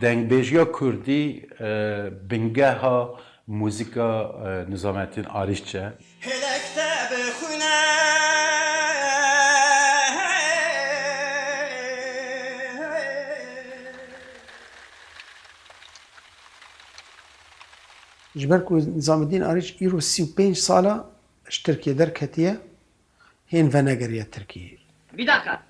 Dengbêjiya Kurdî bingeha muzîka Nizamettin Arîş e. Helekte bixwîne ji ber ku Nizamettin Arîç îro 35 sala ji Tirkiye derketiye hên venegeriya Tirkiyeyê. Bir dakika.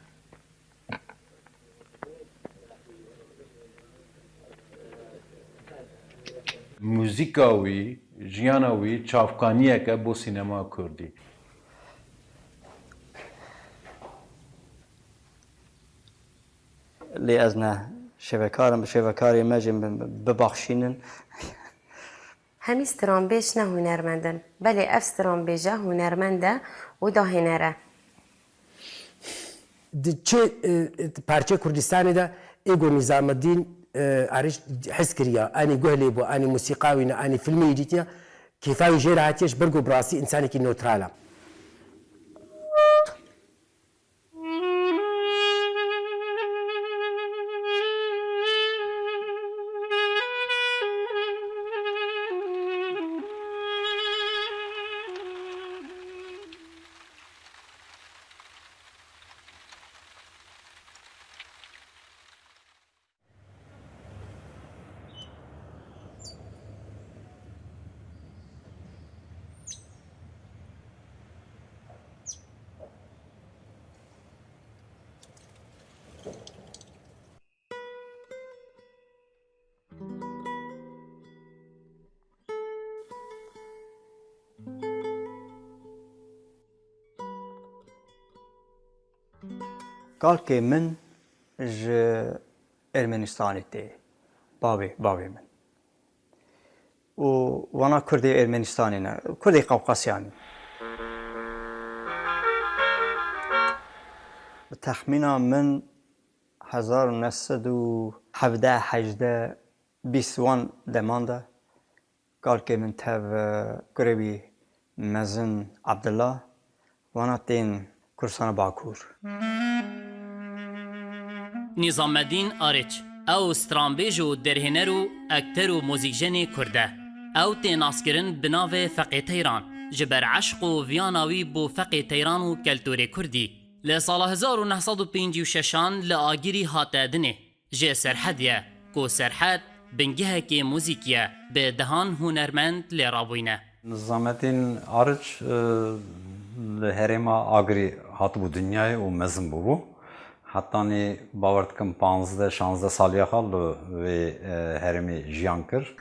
Muzîka wî, jiyana wî çavkaniyek e bo sînema Kurdî. لێ ئەز نە شێوەکارم بە شێوەکاری مەژم ببەخشینن هەمی سترانبێژ نە هونەرمەندن بەلێ ئەف سترانبێژە هونەرمەندە و داهێنەرە چه پارچه کردستانی دا ایگو نظام الدین عرش حس کریا آنی گهلی بو آنی موسیقاوی نه آنی فیلمی دیتیا کیفاوی جیر هاتیش برگو براسی انسانی کی نوترالا کاڵکێ من ji Ermenistanê tê bavê min û wana Kurdê Ermenistanê ne Kurdê Qewqasyanê bi texmîna min 1917-18 deman de kalkê min tev kurê wî mezin Abdullah wana tên Kursana Bakur. Nizamettin Arîç ew stranbêj û derhêner û ekter û muzîkjenê Kurd e. Ew tê naskirin bi navê Feqê Teyran ji ber eşq û viyana wî bû Feqê Teyran û keltûrê Kurdî. Li sala 1956 li agirî hate dinê jê Serhedê ku Serhed bingehekê muzîk ye bi dehan hunermend lê rabûyne. Nizamettin Arîç li herêma Agirî hatibû dinyayê û mezin bûbû. Hatanî bawer dikim 15-16 saliya xwe li vê herêmê jiyan kir.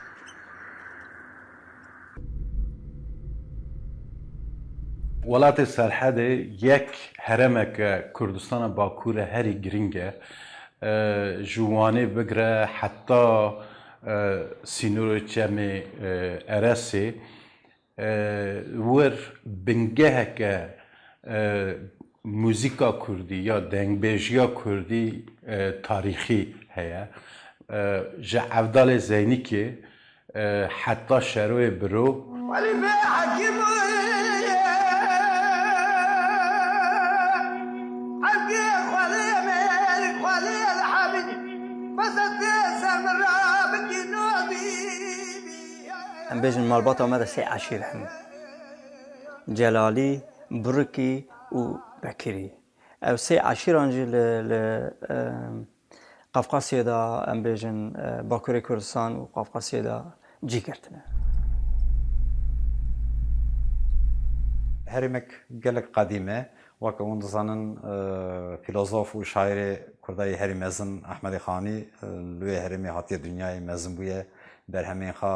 Welatê Serhedê yek heremeke Kurdistana Bakurê herî giring e. Ji wanê bigire heta sînorê çemê Eresê wir bingeheke muzîka Kurdî ya dengbêjiya Kurdî tarîxî heye. Ji Evdalê Zeynîkê heta şeroyê biro Halife Hakim Em bêjin malbata me de sê eşîr hene. Celalî, Burikî û Bekirî. Ew sê eşîran jî li Qafqasyê da em bêjin Bakurê Kurdistan û Qafqasyê da cî girtine. Herêmek gelek qedîm e. Wek hûn dizanin filozof û şairê Kurdayê herî mezin Ehmedê Xanî li wê herêmê hatiye dunyayê mezin bûye berhemên xwe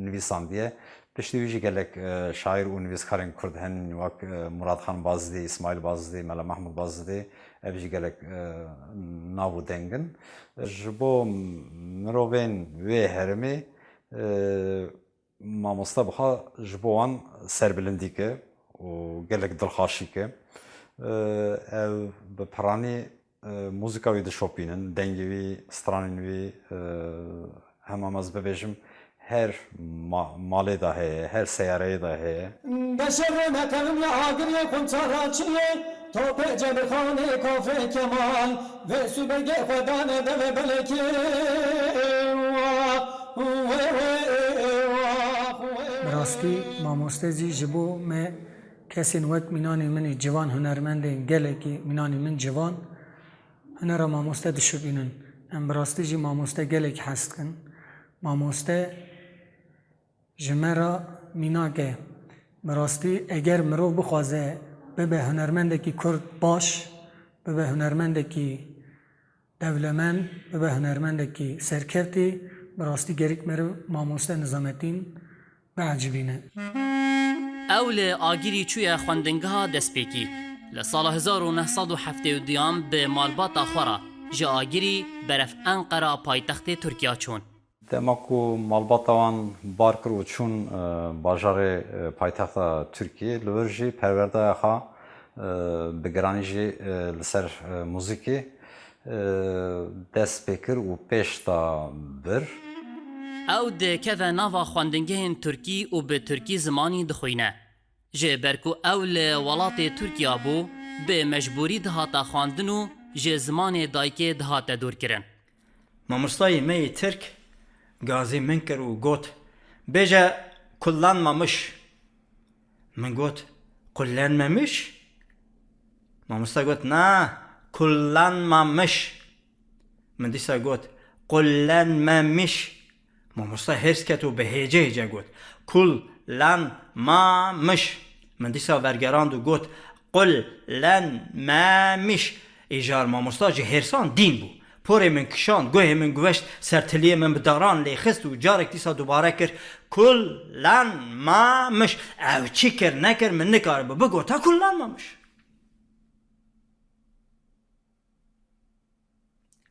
nivîsandiye. Piştî wî jî gelek şair û nivîskarên Kurd henin wek Muradxan Bazidê, İsmail Bazidê, Mele Mahmud Bazidê ev jî gelek nav û dengin. Ji bo mirovên wê herêmê mamoste bixe ji bo wan serbilindî ke û gelek dilxweşî ke. Ev bi piranî muzîka wî dişopînin, dengê wî, stranên wî hema ez bibêjim her malê da heye, her seyareyê da heye. Beşerê metelim ya agirê kunçaraçiyê topê cebirxanê kafê kemal ve sübege xwedanê deve belekê براستی مامۆستا زی بۆ me kesên wek mînanê min ê civan hunermendên gelekî mînanê min civan hunera mamoste dişibînin. Em bi rastî jî mamoste gelek hes dikin. Mamoste ji me re mînak e. Bi rastî eger mirov bixwaze bibe hunermendekî Kurd baş, bibe hunermendekî devlemend, bibe hunermendekî serkevtî, bi rastî gerîk meriv mamoste Nizametdîn beecibîne. ئەو لە ئاگیری چوویە خوێندنگەها دەستپێکی لە ساڵە 1970 بە مالباتا خۆرا ji ئاگیری بەرەف ئەنقەرا پایتەختê Tirkiya çûn. Dema ku malbata wan bar kir û çûn bajarê paytexta Tirkiyê li wir jî perwerdaya xwe bi giranî jî li ser muzîkê dest pê kir û pêş da bir. ئەو dikeve nava xwendingehên Tirkî û bi Tirkî zimanî dixwîne. Ji ber ku ew li welatê Tirkiya bû, bi mecbûrî dihata xwandin û ji zimanê dayikê dihate dûrkirin. Mamostayê me yê Tirk gazê min kir û got bêje kullanmamış. Min got kullanmamış? Mamosta got na kullanmamış. Min dîsa got kullanmamış. Mamosta hers ket û bi hêce hêce got kullanmamış. Min dîsa vergerand û got kullanmamış. Îjar mamosta ji hêrsan dîn bû. Porê min kişand, guhê min guveşt, sertiliyê min bi daran lê xist û carek dîsa dubare kir kullanmamış. Ew çi kir nekir min nikaribe bigota kullanmamış.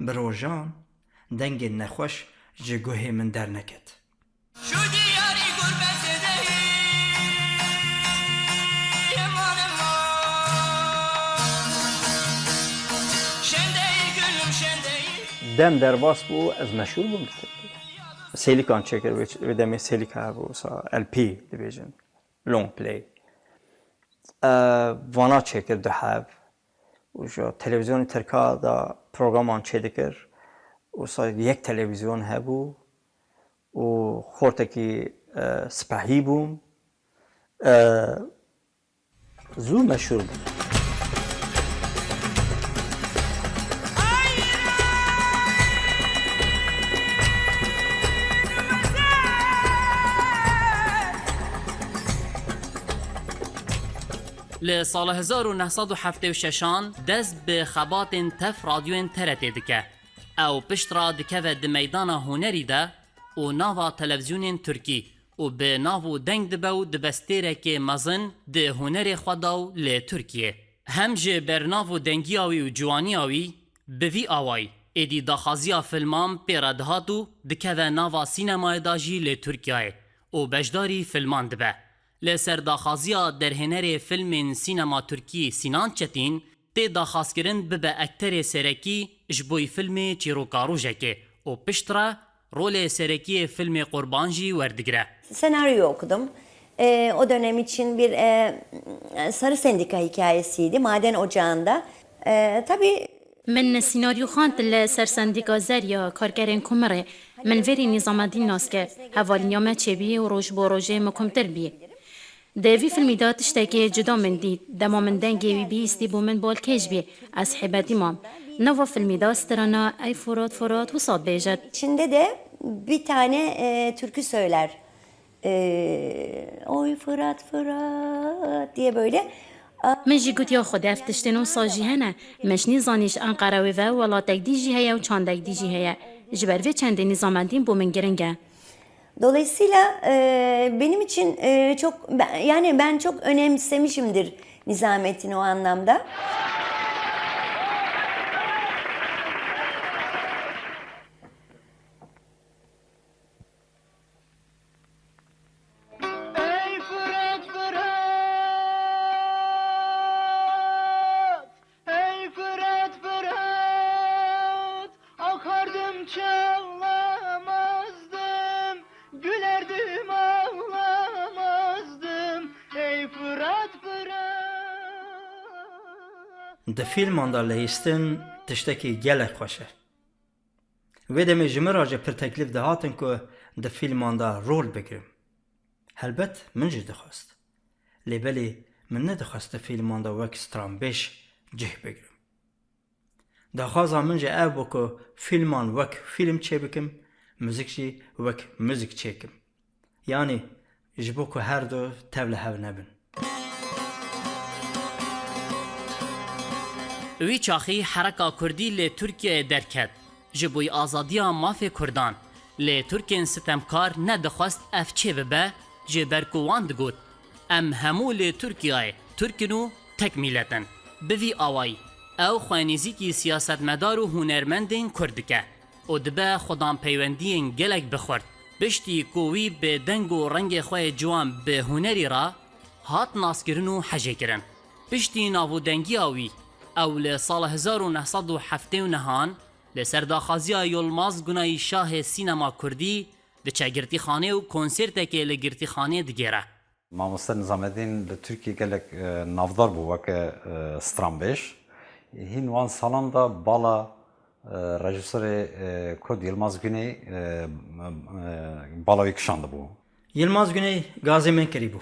Bi rojan dengên nexweş ji guhê min derneket. Şu diyarı gurbet edeyim Emanem Şendeyi gülüm şendeyi Dem derbas bû ez meşhur bûm. Sêlikan çekir vê demê sêlika hebû LP dibêjin long play. Vana çekir dihev û ji televizyonê Tirka da programan çêdikir û yek televizyon hebû û xortekî spehî bûm zû meşhur bûm. Li sala 1976 dest bi xebatên tev radyoyên TRT dike. Ew piştra dikeve di meydana hunerî de û nava televizyonên Tirkî û bi nav û deng dibe û di bestêrekê mezin di hunerê xwe da û li Tirkiyê. Hem ji bernav û dengiya wî û ciwaniya wî bi vî awayî êdî daxwaziya filman pêra dihat û dikeve nava sînemayê da jî li Tirkiyeyê û beşdarî filman dibe. Li ser daxwaziya derhênerê filmên sînema Tirkî Sinan Çetîn tê daxwazkirin bibe ekterê serekî ji bo filmê Çîrokarojekê û piştre rolê serekiyê filmê Qurban jî werdigire. Senaryo okudum. O dönem için bir sarı sendika hikayesiydi. Maden ocağında. Tabii من سیناریو خواند ل سرسندیکا زریا کارگرین کمره من وری نظامدین ناسکه حوالینیا ما چبی و روش با روژه مکمتر بیه دوی فیلمی دا تشتکی جدا من دید دما من دنگی بی استی بو من بال کش بی از حبتی مام نوا فیلمی دا استرانا ای فرات و صاد بیجد. İçinde de bir tane türkü söyler. Oy Fırat diye böyle. من جی گوت یا خود افتشتن و ساجی هنه مشنی زانیش انقره و ولاتک دیجی هیا و چاندک دیجی هیا جبر و چند نظامدین بو من گرنگه. Dolayısıyla benim için çok yani ben çok önemsemişimdir Nizamettin'i o anlamda. Ey Fırat Ey Fırat akardım çağlamazdım gülerdim ağlamazdım Ey Fırat Di filman da lihîstin tiştekî gelek xweş e. Wê demê ji min re jî pir teklîf dihatin ku ده فیلمان دا رول بگیرم. هلبت من جی دخواست. لیبلی من ندخواست فیلمان دا وک سترامبیش جه بگیرم. دخوازا من جی او بکو فیلمان وک فیلم چه بکم، موزیک جی وک موزیک چه کم. یعنی جبو که هر دو تبله هاو نبن. وی چاخی حرکا کردی لی ترکیه درکد. جبوی آزادیا مافی کردان. لی ترکین ستمکار ندخواست اف چه ببه جبرکوان دگود. ام همو لی ترکیه ترکینو تکمیلتن. بوی آوائی. او خوانیزی کی سیاست مدار و هنرمندین کردکه. او دبه خودان پیوندین گلک بخورد. بشتی کووی به دنگ و رنگ خواه جوان به هنری را هات ناسکرن و حجه کرن. بشتی ناو دنگی آوی او لسال 1979 لسرداخازی یلماز گنای شاه سینما کردی ده چاگرتی خانه و کنسرت که لگرتی خانه دگیره. مامۆستا نظامەدین لە تورکی gelek navdar bû weke Stranbêj. Hîn wan salan da bala rejîserê Kurd Yılmaz Güney bala wî kişandibû. Yılmaz Güney gazê min kirîbû.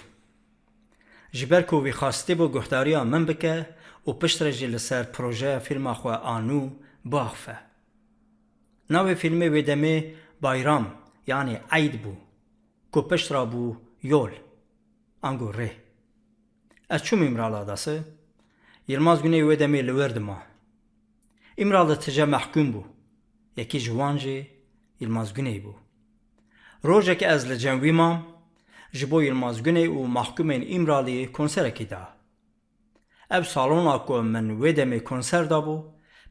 Ji ber ku wî xwastî bû guhdariya min bike û piştre jî li ser projeya fîlma xwe anû biaxife. Navê fîlmê wê demê Bayram yanî Eyd bû ku piştra bû Yol. Ango rê. Ez çûm îmrala dasê. Yılmaz Güney wê demê li wêr dima. İmral li tije mehkûm bû. Yekî ji wan jî Yılmaz Güney bû. Rojekê ez li cem wî mam ji bo Yılmaz Güney û mehkûmên İmralî konserekî da. Ev salona ku min wê demê konser dabû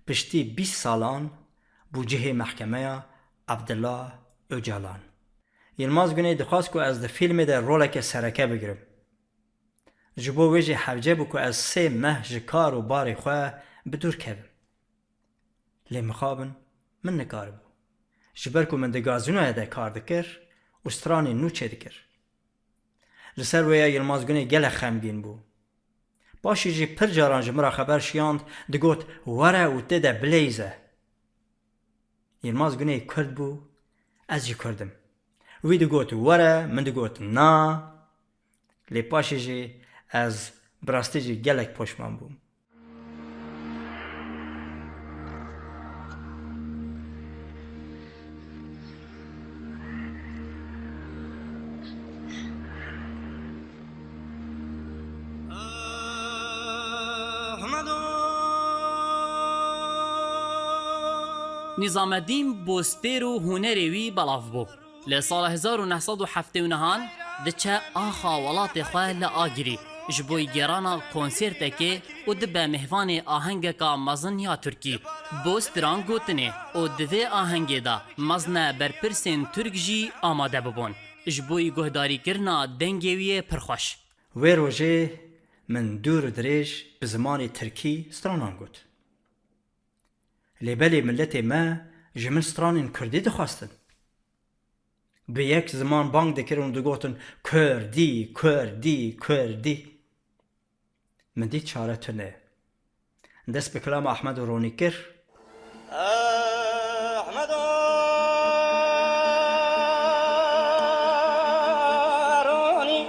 piştî 20 salan bû cihê mehkemeya Abdullah Öcalan. Yılmaz Güney dixwast ku ez di fîlmê de roleke sereke bigirim. Ji bo wê jî hevce bû ku ez 3 meh ji kar û barê xwe bi dûr kevim. Lê mixabin min nikaribû. Ji ber ku min di gazinoya de kar dikir û stranê nû çê dikir. Li ser wêya Yılmaz Güney gelek xemgîn bû. Başî jî pir caran ji min re xeber şiyand digot were û tê de bilêze. Yılmaz Güney Kurd bû, ez jî Kurdim. Wî digot were, min digot na. Lê paşê jî ez bi rastî jî gelek poşman bûm. نظامالدین بوستیر و هنری وی بلاف بو. لسال 1979 دچه آخا ولات خواه لآگیری جبوی گرانا کنسرت که او دبه مهوان آهنگ که مزن یا ترکی بوستران گوتنه او دوی آهنگ دا مزنه برپرسین ترک جی آماده ببون جبوی گهداری کرنا دنگوی پرخوش. وی روژه من دور دریج به زمان ترکی سترانان گوت. لیبلی ملت ما جمن سترانین کردی دخواستن. به یک زمان بانگ دکرون دو گوتن کردی کردی کردی. من دید چاره تنه. دست به کلام احمد رونی کر. احمد رونی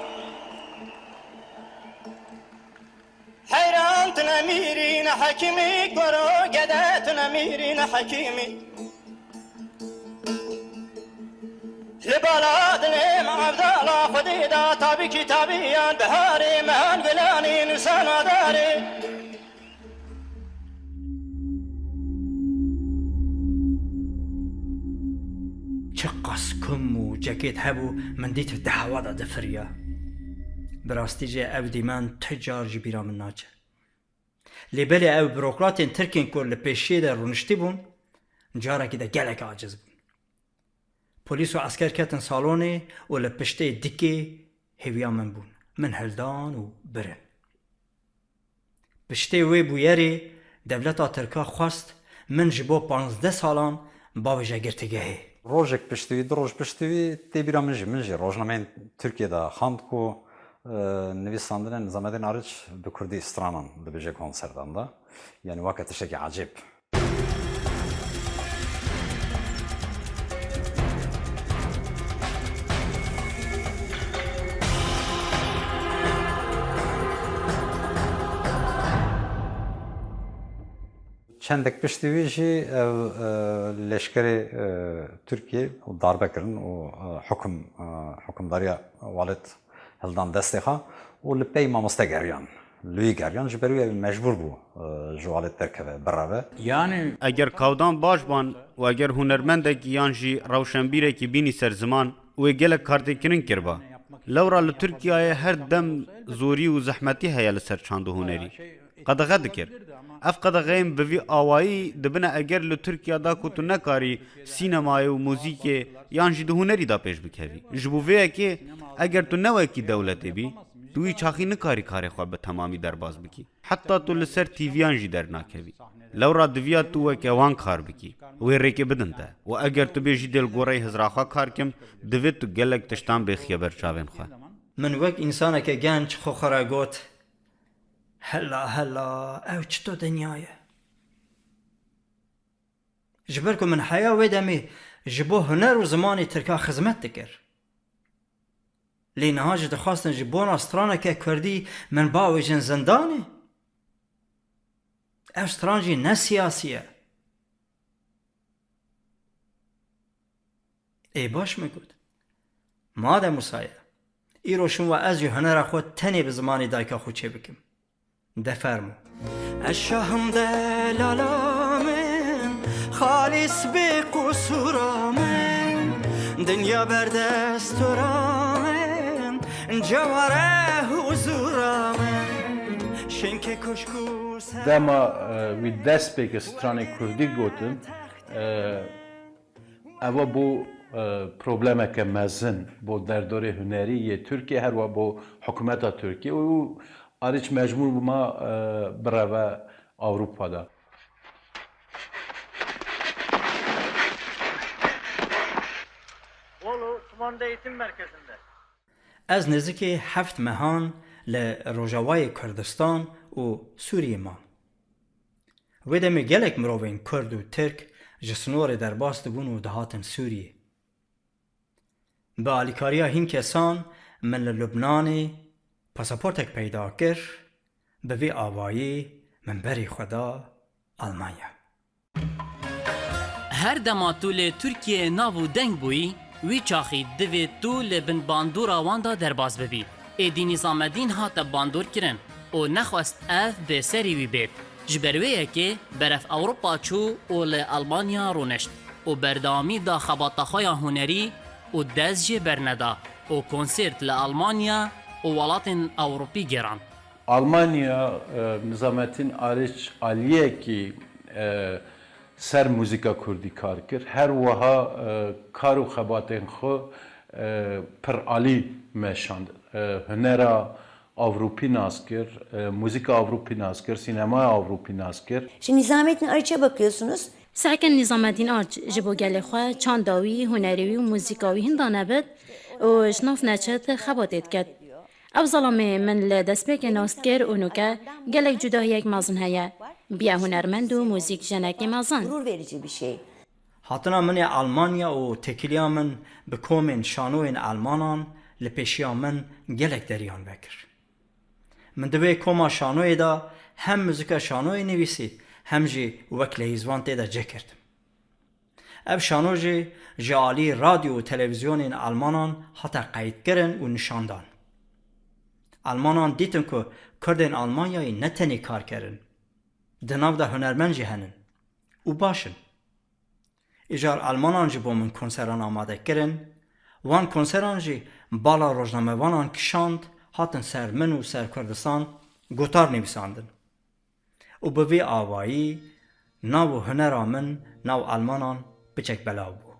حیران تنمیرین حکیمی گرو گده تنمیرین حکیمی لبالا دلم عبدالله خودی دا تابی کتابیان بهاری مهان گلانی نسانا داری چه قسکم و جاکیت هبو من دیت دهوا دا دفریا براستی جه او دیمان تجار جبیرا من ناچه لیبلی او بروکراتین ترکین کور لپیشی دا رونشتی بون جارا که دا گلک عاجز بون پلیس و عسکر کتن سالونه و لپشته دیکی هیویا من بون من هلدان و برن پشته وی بویری دولتا ترکا خواست من جبو 15 سالان باوجه گرتگهی Rojek piştîvî, di roj piştîvî tê bîra min jî rojnameyên Tirkiyeyê de xand ku nivîsandinên Nizamettin Arıç bi Kurdî stranan dibêje konserdan da. Yani weke tiştekî acîb. چندک پشتی وی جی لشکر ترکیه و darbe kirin û hukmdariya walet hildan destê xwe û li pey mamoste geriyan. Lûyî geriyan ji ber wê mecbûr bû ji walet derkeve birave. Yani eger kawdan baş ban û eger hunermendekî yan jî rewşenbîrekî bînî ser ziman û ê gelek kartêkirin kirba. Lewra li Tirkiyeyê her dem zorî û zehmetî heye li ser çand û hunerî. Qedexe dikir. Ev qedexeyên bi vî awayî dibine eger li Tirkiya da ku tu nekarî sînemayê û mûzîkê yan jî di hunerî da pêş bikevî. Ji bo vê yekê eger tu newekî dewletê bî, tu wî çaxî nikarî karê xwe bi temamî derbas bikî. Heta tu li ser tîviyan jî dernakevî. Lewra diviya tu weke wan kar bikî. Wê rêkê bidin te. û eger tu bêjî dêl gorey hizra xwe kar kim, divê tu gelek tiştan bêxiye ber çavên xwe. Min wek însaneke genç xwe got hela hela ew çi to dinyayê. Ji ber ku min heya wê demê ji bo huner û zimanê Tirka xizmet dikir. Lê niha ji dixwastin ji bona straneke Kurdî min bawêjin zindanê. Ev stran jî ne siyasî ye. Ê baş me got. Madem Musa ye. Îro şin ve ez jî hunera xwe tenê bi zimanê dayika xwe çê bikim. Defermo. Eşşahım delalamın, halis bi kusuramın, dünya berdesturamın, cevare huzuramın, şenke kuşku dema wî dest pêke stranê Kurdî gotin eva bu problemeke mezin bo derdorê hunerî yê Tirkiye her wa bo hikûmeta Tirkiye û Arîç mecbûr bûma bireve Avrupa'da. Bolu Kumanda Eğitim Merkezi'nde. Ez nêzîkî heft mehan li Rojavayê Kurdistan û Sûriyê man. Wê demê gelek mirovên Kurd û Tirk ji sinorê derbas dibûn û dihatin Sûriyê. Bi alîkariya hîn kesan min li Lubnanê pasaportek peyda kir, bi vê avayî min berê xwe da Almanya. Her dema tu lê Tirkiyeyê nav û deng bûyî, wî çaxî divê tu li bin bandora wan da derbas bibî. Êdî Nîzamedîn hate bandor kirin û nexwest ev bêserî wî bêt. Ji ber wê yekê beref Ewropa çû û li Almanya rûnişt û berdewamî da xebataxweya hunerî û dest jê berneda û konsert li Almanya û welatên Ewropî geran. Almanya Nizamettin Arîç aliyekî ser muzîka Kurdî kar kir. Her wiha kar û xebatên xwe pir alî meşand. Hunera Avrupî nas kir, muzîka Avrupî nas kir, sînemaya Avrupî nas kir. Şimdi Nizamettin Arıç'a bakıyorsunuz. Serken Nizamettin Arıç ji bo gelê xwe çanda wî, hunerê wî û muzîka wî hin da nebit û ji nav neçet xebatê diket. Ev zalamê min li destpêkê nastkir û nûke gelek cudahiyek mezin heye. Biya hunermend û muzîk jenekê mezin. Gurur verici bir şey. Hatina min ê Almanya û tekiliya min bi komên şanoyên Almanan li pêşiya min gelek deriyan vekir. Min divê koma şanoyê da hem muzîka şanoyê nivîsî hem jî wek lehîzvan tê de cekirdim. Ev şano jî ji alî radyo û televizyonên Almanan hata qeydkirin û nişandan. Almanan dîtin ku Kurdên Almanyayê ne tenê kar kirin, di nav da hunermend jî henin û başin. Îjar Almanan ji bo min konseran amade kirin, wan konseran jî bala rojnamevanan kişand hatin ser min û ser Kurdistan gotar nivîsandin. û bi vê avayî nav û hunera min nav Almanan biçek belav bû.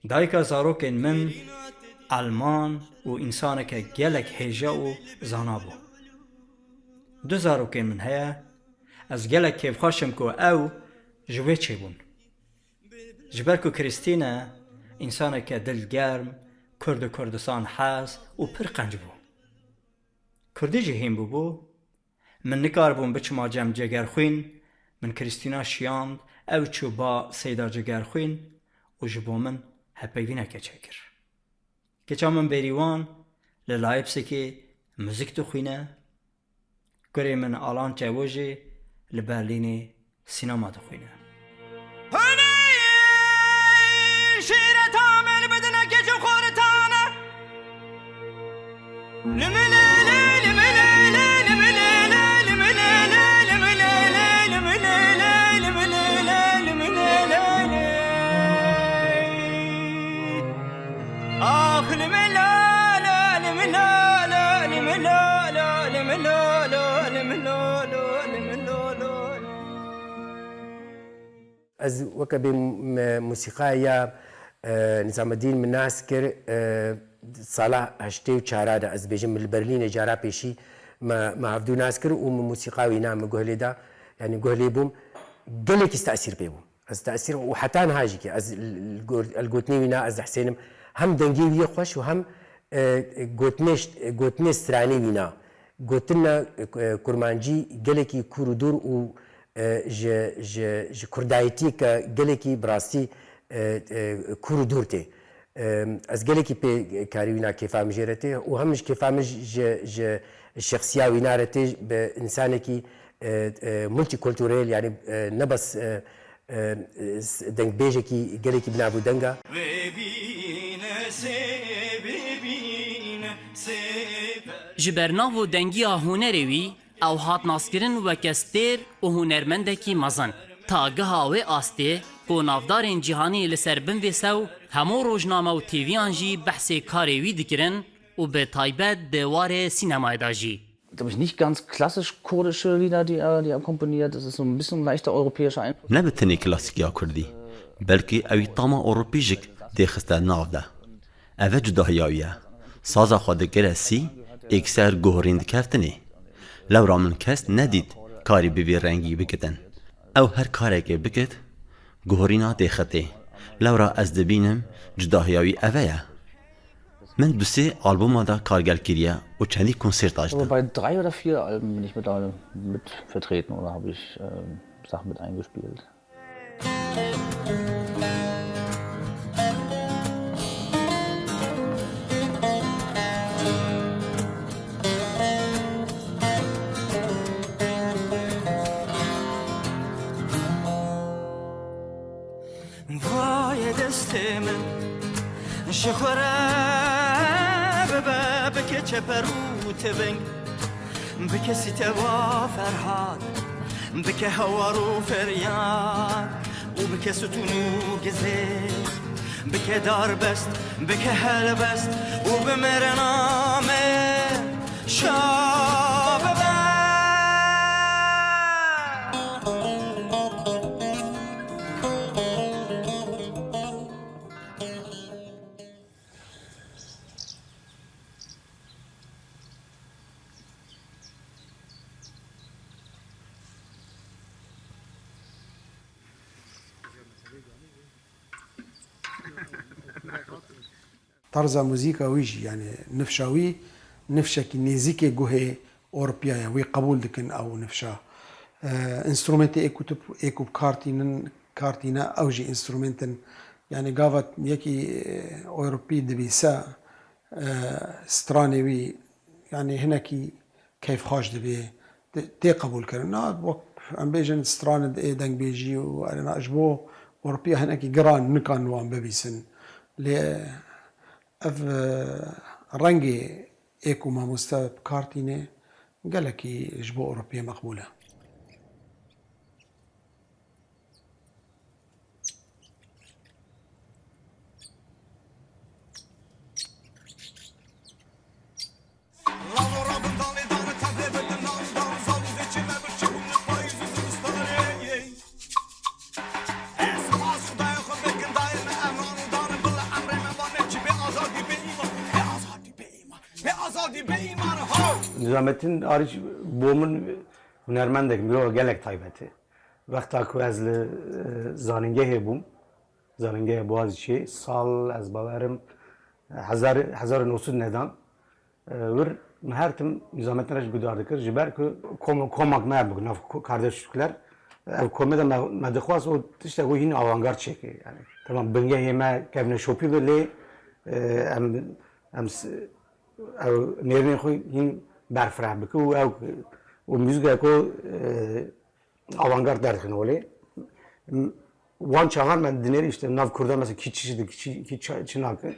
Dayika zarokên min Alman û însaneke gelek hêja û zana bû. Du zarokên min heye, ez gelek kêfxweş im ku ew ji wê çêbûn. جبر کو کریستینه انسان که دلگرم کرد کردستان حاز و پر قنج بو کردی جهیم بو من نکار بوم بچما جم جگر خوین من کریستینا شیاند او چو با سیدا جگر خوین و جبو من هپیوینه که چکر کچا من بریوان للایبسکی موزیک تو خوینه گره من آلان چوجی لبرلینی سینما تو خوینه از وەکە بێ موسیقایە نیزامەدین من ناس کرد ساڵا هەشتێ و چارادا ئەس بێژم من بەرلینە جارا پێشی مەهەفتوو ناس کرد و موسیقاوی نامە گۆهلێدا ینی گۆهلێ بووم گەلێکیش تەئسیر پێ بووم ئەس تەئسیر و حەتا نهاژیکە ئەس ئەلگوتنی وینا ئەس حسێنم هەم دەنگی ویە خۆش و هەم گوتنێ سترانی وینا گوتنە کورمانجی گەلێکی کوور و دوور و ji Kurdayetî ke gelekî birastî kûr û dûr tê. Ez gelekî pê karî wîna kêfa min jê re tê û hem ji kêfa min ji şexsiya wîna re tê bi însanekî multikulturel yani ne bes dengbêjekî gelekî binavû denga. ji ber nav û dengiya hunerê wî ew hat naskirin weke stêr û hunermendekî mezin. Tagiha wê astê ku navdarên cîhanî li ser bin vê sew hemû rojname û tîviyan jî behsê karê wî dikirin û bi taybet di warê sînemayê da jî. Glaube ich nicht ganz klassisch kurdische Lieder, die er komponiert. Das ist so ein bisschen leichter europäischer Einfluss. Ne bi tenê klasikiya Kurdî, belkî ew î tama Ewropî jîk tê xiste nav de. Ev e cudahiya wî ye. Saza xwe dikire sî, êkser guhorîn dikeftinê. Lewra min kes nedît karî bi vê rengî bikitin. Ew her karekê bikit, guhorîna tê xetê. Lewra ez dibînim cudahiya wî ev e ye. Min du sê albûma da kargerkiriye û çendî konsert Aber açtin. bei 3 oder 4 Alben bin ich mittlerweile mit vertreten oder habe ich Sachen mit eingespielt. وای دست من شخوره بکه چپروت بنگ بکه سیتوا فرهاد بکه هوارو فریاد و بکه ستونو گزه بکه دار بست بکه هل بست و بمرنامه شاب طرز موزيكا ويجي يعني نفشاوي نفشك نيزيكي جوهي أوروبيا وي قبول دكن أو نفشا انسترومنت ايكو كارتينا أوجي انسترومنتن يعني قافت يكي أوروبي دبيسا ستراني وي يعني هناكي كيف خاش دبي تي قبول كرنا وقت ام بيجن ستران دنگ بيجي وانا اجبو أوروبيا هناكي جران نكان وان ببيسن لي اف رنگي ايكو ما مستوى كارتيني قالكي جبو أوروبيا مقبولة. Nizamettin Arıç boğumun hunermendek miro gelek taybeti. Vakta ku ez li zaningehê bûm زاننگه بوازی سال از باورم 1900 ندان ور مهارتم نظامتنا رج گدار دکر جبر که کمک نه بگن اف kardeşlikler ev komeda medxwas o işte o yine avantgard çeki yani tamam benge yeme kevne şopi böyle em nerine koy yine berfrah bek o müzik ko avantgard derken öyle Van çağar ben dinleri işte nav kurda mesela ki çinakı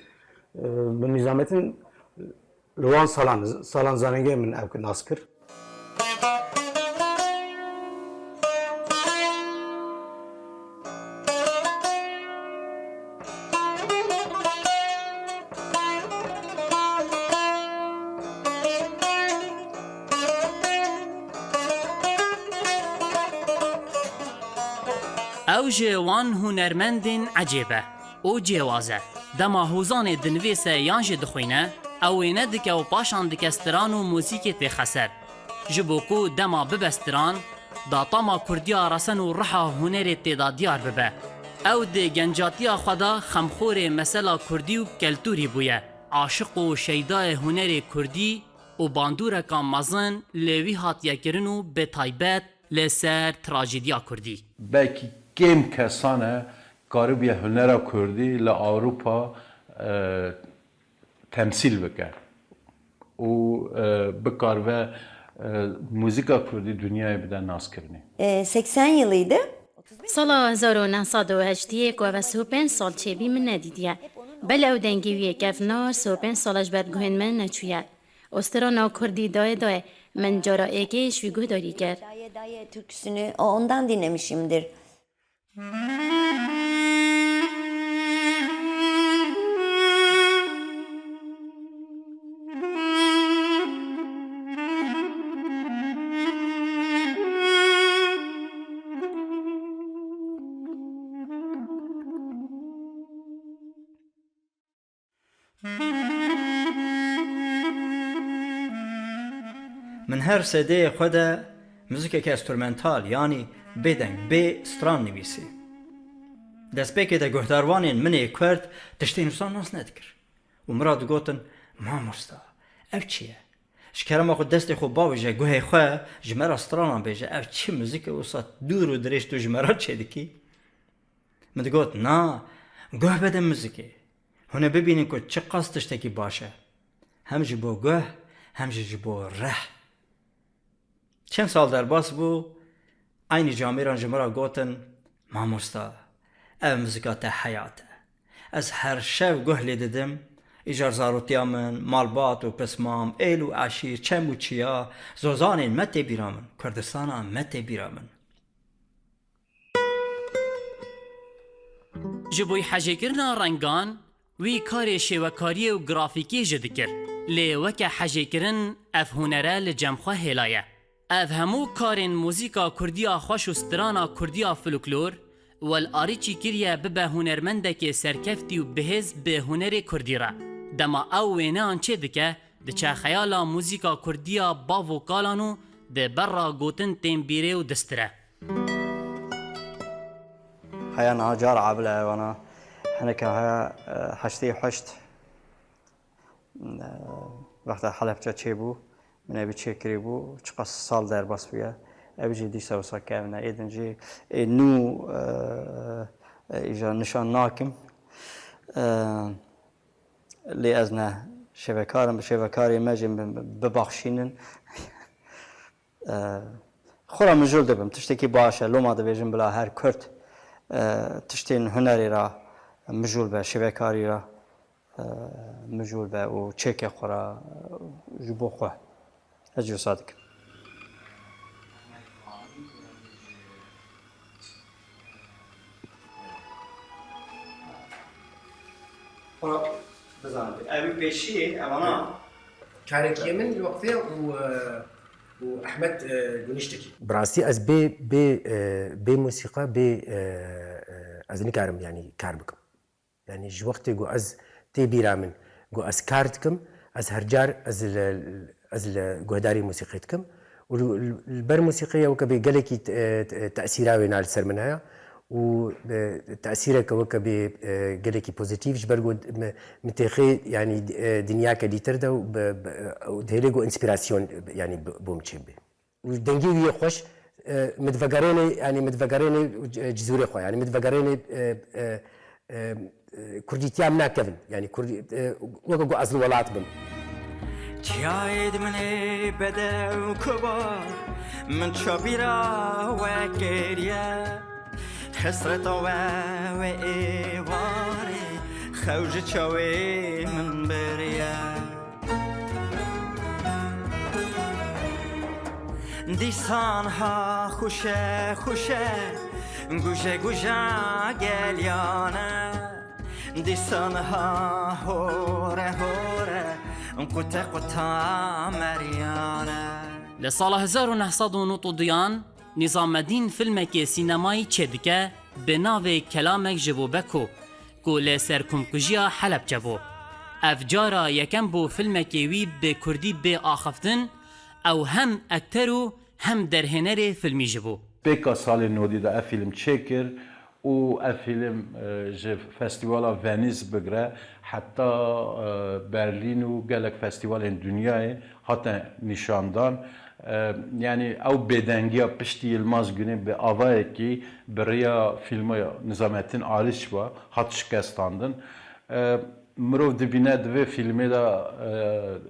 bu nizametin Luan salan zanenge min ev naskır. او جوان هنرمندین عجیبه او جوازه دما هوزان دنویسه یانج دخوینه او نه دکه و پاشان دکستران و موسیقی تخسر جبوکو دما ببستران دا طما کردیا رسن و رحا هنر تیدا دیار ببه او ده گنجاتیا خدا خمخور مثلا کردی و کلتوری بویه عاشق و شیدای هنر کردی و باندورکا مزن لوی هاتیا کرنو به تایبت لسر تراجیدیا کردی belki kim kesane garibiye hünera Kürdi le Avrupa temsil bike. O bikar ve müzika Kürdi dünyaya bir de nas kirini. 80 yılıydı. سالا 1980 که و 35 سال چیبی من ندیدیه. بله او دنگیویه گفنار 35 سالش بعد گوهن من نچویه. استرانا کردی دای من جارا ایگیش وی گوه داری گر. Daye türküsünü ondan dinlemişimdir. من هر سده خدا موزیک که استرومنتال یعنی بدنگ به ستران نویسی دست بکی ده گهداروانین منی کرد تشتی نوسان ناس ندکر و مراد گوتن ما مستا اف چیه شکرم خود دست خود باویجه گوه خواه جمرا سترانان بیجه اف چی موزیک اوسا دور و درشت و جمرا چه دکی من گوت نا گوه بده موزیکی هونه ببینین که چه قصدش تکی باشه هم جبو گوه هم جبو ره چند سال در باس بو aynı camiran jimara gotin mamosta ev müzika te hayate ez her şev guhlê didim îjar zarotiya min malbat û pismam êl û eşîr çem û çiya zozanên me tê bîra min Kurdistana me tê bîra min ji bo hejêkirina rengan wî karê şêwekariyê û grafîkî jî dikir lê weke hejêkirin ev hunere li cemxwe hêlaye ev hemû karên muzîka Kurdiya xweş û strana Kurdiya folklor wel arîçî kiriye bibe hunermendekê serkeftî û bihêz bi hunerê Kurdî re dema ew wêneyan çê dike diçe xeyala muzîka Kurdiya ba vokalan û di berra gotin tên bîrê û distire هيا نهار عبلة وانا هناك هيا حشتي حشت وقت حلب تشيبو من ابي تشكريبو تشقص صال دار باس فيها ابي جي دي سوسا كامنا اذن جي نو اجا نشان ناكم اللي ازنا شبكاري ماجي ببخشينن خورا مجول دبم تشتكي باشا لو ما دبيجن بلا هر كرت تشتين هنري را مجول به شبكاري را مجول به و چک خورا جبو خو اجو صادق بزاند ابي بيشي انا كاركي من الوقتيه واحمد جونشتكي براسي از بي موسيقى بي از نكارم يعني كاربكم يعني جو وقتي جو از تي بيرامن جو از كارتكم از هرجار از جوداري موسيقيتكم والبر موسيقيه وكبي قالكي تاثيراوي نال سر منها و تاثيرك وك بجلكي بوزيتيف جبرجو متخي يعني دنيا كديتر ده ودهليجو انسبيراسيون يعني بومتشبي ودنجي خوش متفقريني يعني متفقريني جزوري خو يعني متفقريني كرديتيا منا كفن يعني كردي وقو اصل ولات بم تيايد مني بدو كبار من شبيرا وكيريا حسرة وإيواري خوج شوي من بريا دیسان ها خوشه خوشه گوشه گوشه گلیانه دیسان ها هوره هوره قطع قطع مریانه لسال 1992 نظام الدین فیلمک سینمایی چدکه به ناو کلامک جبو بکو کو لسر کمکجیا حلب جبو افجارا یکم بو فیلمک وی به کردی به آخفتن او هم اکترو هم درهنر فیلمی جبو بکا سال نودی دا فیلم چکر و فیلم جه فستیوالا ونیز بگره حتی برلین و گلک فستیوال دنیای حتی نشاندان yani ev bedengiya pişti Yılmaz Güney be avaya ki biriya filmi Nizamettin Ariç var hat şikestandın mirov dibine ve filmi de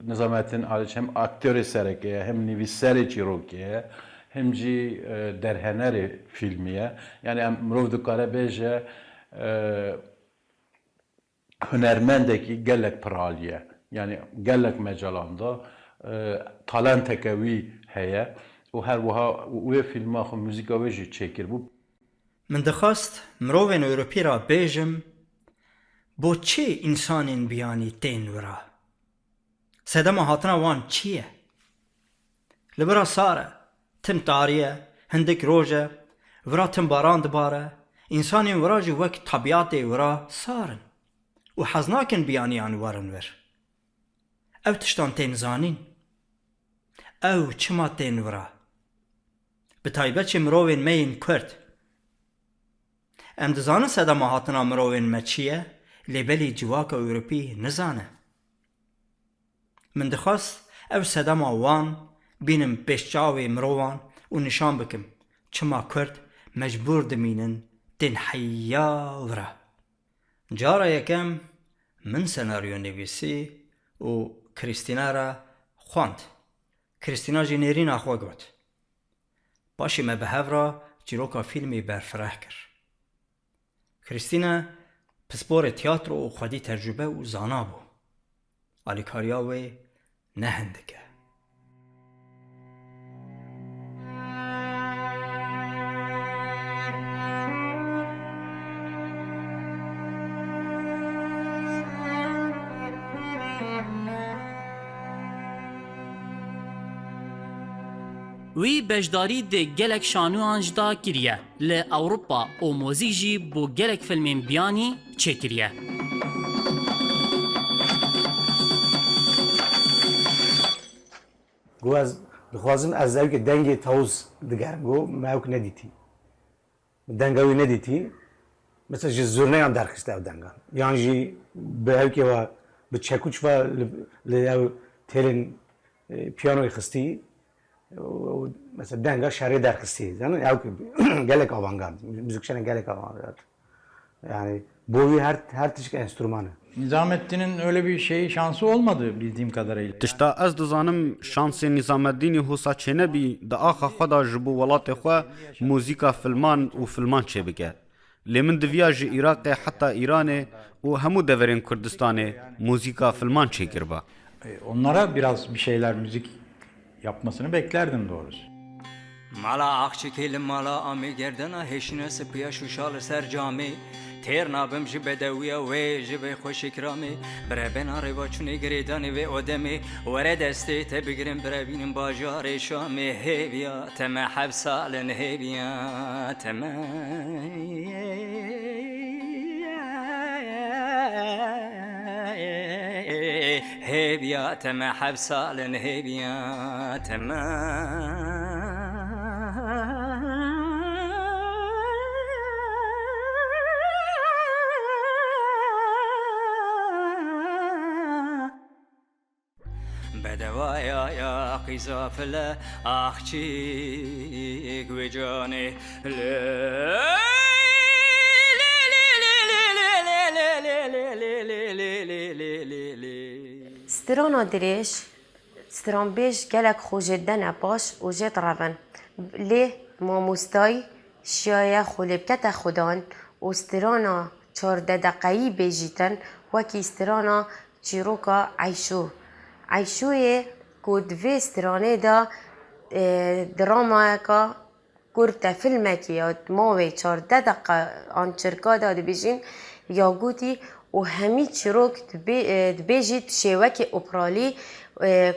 Nizamettin Ariç hem aktör sereke hem nivîserê çîrokê hem jî derhenerê filmiye yani mirov dikare bêje hunermendekî gelek piraliye yani gelek mecalanda talenteke wî heye û her wiha wê filma xwe muzîka wê jî çêkir bû. Min dixwast mirovên Ewropî ra bêjim bo çê însanên biyanî tên wira. Sedema hatina wan çi ye? Li bira sar e, tim tariye, hindik roj e, wira tim baran dibare, însanên wira jî wek tabiatê wira sar in û hez nakin biyaniyan warin wir. Ev tiştan tên zanîn. Ew çima tên wira. Bi taybet çi mirovên me yên Kurd. Em dizanin sedema hatina mirovên me çi ye, lêbelê civaka Ewropî nizane. Min dixwast ev sedema wan bînim pêşçavê mirovan û nîşan bikim çima Kurd mecbûr dimînin tên heyya wira. Cara yekem min senaryo nivîsî û Krîstîna ra xwand. Krîstîna jî nêrîna xwe got. Paşê me bi hev ra çîroka fîlmê berfireh kir. Krîstîna pisporê tiyatro û xwedî tecrübe û zana bû. Alîkariya wê ne hindik e. وی بجداری ده گلک شانوان جدا کریه ل اوروپا و موزیک جی بو گلک فیلمین بیانی چه کریه گو از دخوازم از زاوی که دنگ تاوز دگرم گو ماوک ندیتی دنگاوی ندیتی مثلا جی زورنه هم درخسته او دنگان یعنی جی به او که و به چکوچ و ل تلین پیانوی خستی مثلا دنگا شهری درخستی yani ya gelek avantgard müzikçinin gelek avantgard yani bu her tişik enstrümanı. Nizamettin'in öyle bir şansı olmadı bildiğim kadarıyla. Tişta ez dizanim şansê Nizamettinî Husa çênebî di axa xwe da ji bo welatê xwe muzîka filman û filman çêbike. Lê min diviya ji Iraqê heta İranê û hemû deverên Kurdistanê muzîka filman çêkiriba. Onlara biraz bir şeyler müzik yapmasını beklerdim doğrusu. Mala akçikil mala ami gerdana heşine sıpıya şuşal ser cami Ter nabim ji bedewiya ve ji ve xoş ikrami Bre ben areva çune gredani ve odemi Vere deste te bigirim bre binim bajare şami Heviya teme hevsalen heviya teme هيبيا تما حبسالن هيبيا تما باقی زافله آخچیک و جانه سترانا دريش ستران بيش قالك خوجدنا باش وجيت رافن ليه ما مستاي شايا خولبكتا خدان وسترانا 14 دقيقة بيجيتن وكي سترانا چیروکا عیشوی کود وی سترانه دا دراما که کرد فیلمه که یا ماوی 14 دقیقه آن چرکا دا بیجین یا گوتی و همی چیروک دبیجید شیوک اپرالی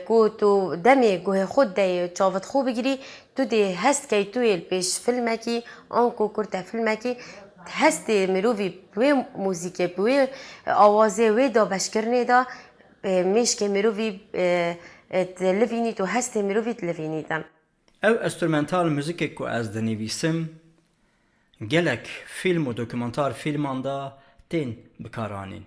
کو تو دمی گوه خود دی چاوت خوب بگیری تو دی هست که توی پیش فیلمه که آن کو کرد فیلمه که هست مروی بوی موزیک بوی آوازه وی دا بشکرنه دا میش که مروی تلوینی تو هست مروی تلوینی دم او استرومنتال موزیک کو از دنیویسم گلک فیلم و دوکومنتار فیلمان دا تین بکارانین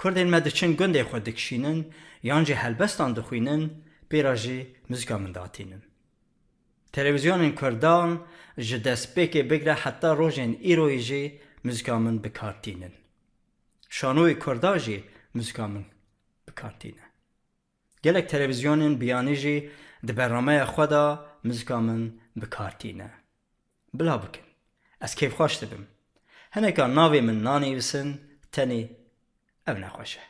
کردین مدچن گنده خود دکشینن یانجی هلبستان دخوینن پیراجی موزیکا من داتینن تلویزیون کردان جه دست بگه بگره حتی روژن ایروی جه موزیکا من بکارتینن شانوی کردا جه موزیکا من بکارتینن گلک تلویزیون بیانی جه ده برنامه خدا موزیکا من بکارتینه بلا بکن از کیف خوش دبم هنکا ناوی من نانی بسن تنی او نخوشه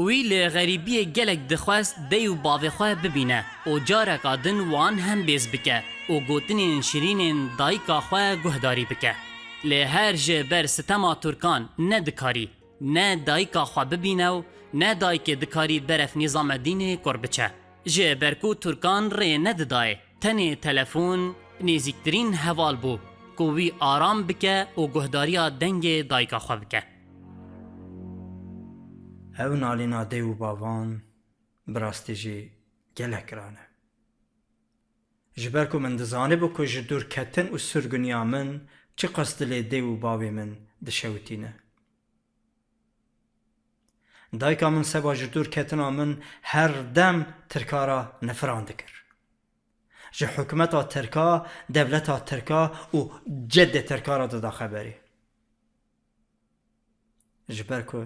وی لی غریبی گلک دخواست دی و باوی خواه ببینه و جارک آدن وان هم بیز بکه و گوتنین شیرینین دایکا خواه گهداری بکه لی هر جه بر ستما ترکان نه دکاری نه دایکا خواه ببینه و نه دایک دکاری برف نظام دین کر بچه جه برکو ترکان ری نددای تنی تلفون نیزیکترین حوال بو کووی آرام بکه و گهداریا دنگ دایکا خواه بکه او نالینا دیو باوان براستی جی گلک رانه جبرکو من دزانه بکو جدور کتن و سرگنیا من چی قصد لی دیو باوی من دشوتینه دایکا من سبا جدور کتنا من هر دم ترکارا نفران دکر جه حکمتا ترکا دولتا ترکا و جد ترکارا دا خبری جبرکو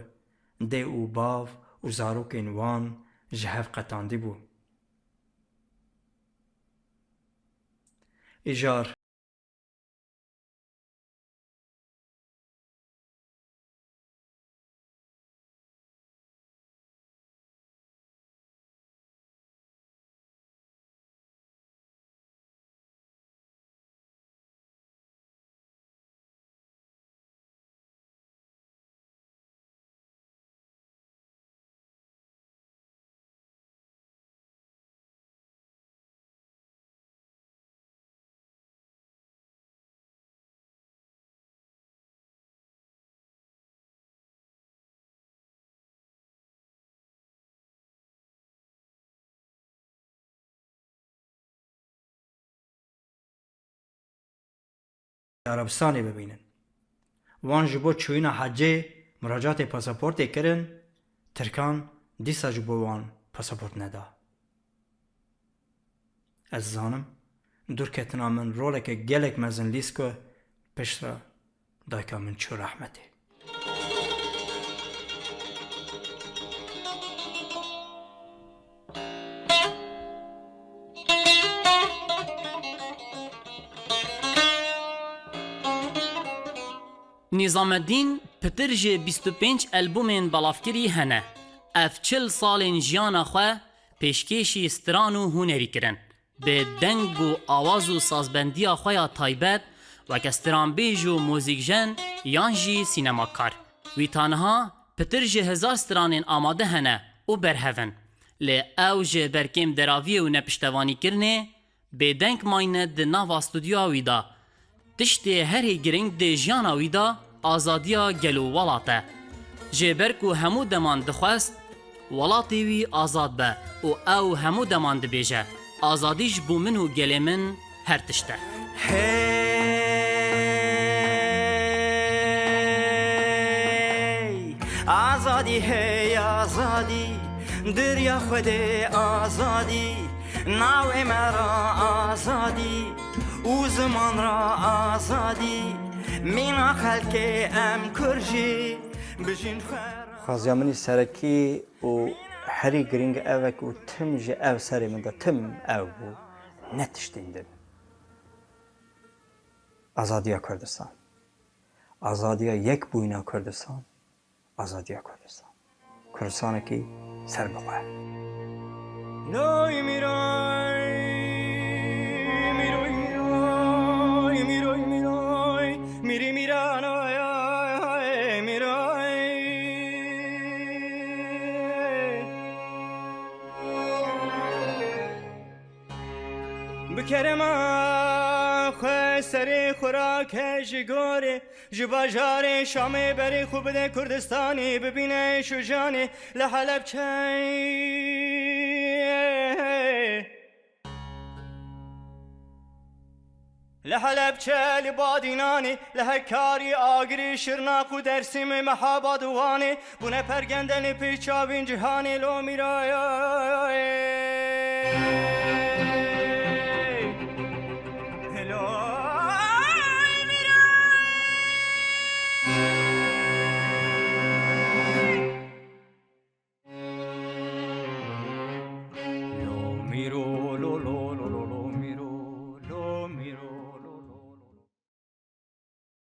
دی او باو و زاروکین وان جهف قطاندی بو ایجار عربستانی ببینن وان جبو چوینا حجه مراجعات پاسپورت کرن ترکان دیسا جبو وان پاسپورت ندا از زانم دور کتنا من رولک گلک مزن لیسکو پشتا دایکا من چو رحمته نظام الدین پتر جه 25 البومین بلافکری هنه اف 40 سالین جیانا خواه پیشکشی ستران و هنری کرن به دنگ و آواز و سازبندی خواه تایبت و کستران بیج و موزیک جن یانجی سینما کار وی تانها پتر جه 1000 سترانین آماده هنه و برهون لی او جه برکیم دراوی و نپشتوانی کرنه به دنگ ماینه ده ناو استودیو وی دا تشتê herî giring dê jiyana wî da azadiya gelo welat e. Jêber ku hemû deman dixwest welatê wî azad be û ew hemû deman dibêje. Azadî ji bo min û gelê min her tişt e. آزادی هی آزادی دریا خود آزادی ناو مرا آزادی او زمان را آزادی مینا خلق ام کرجی بجین خیر خوازیا منی سرکی و هری گرینگ اوک و تم جه او سری من دا تم او بو نتشتیندن آزادیا کردستان آزادیا یک بوینا کردستان آزادیا کردستان کردستان کی سر بقوه نوی میرای میروی میرای میروی میرای میری میرانای میرای بکرما خواه سری خوراک جگاره جباجار شام بری خوب ده کردستانی ببینه شجانی لحلب لحلب چه لبادینانی لهکاری آگری شرناق و درسیم محابا دوانی بونه پرگندن پیچاوین جهانی لو میرای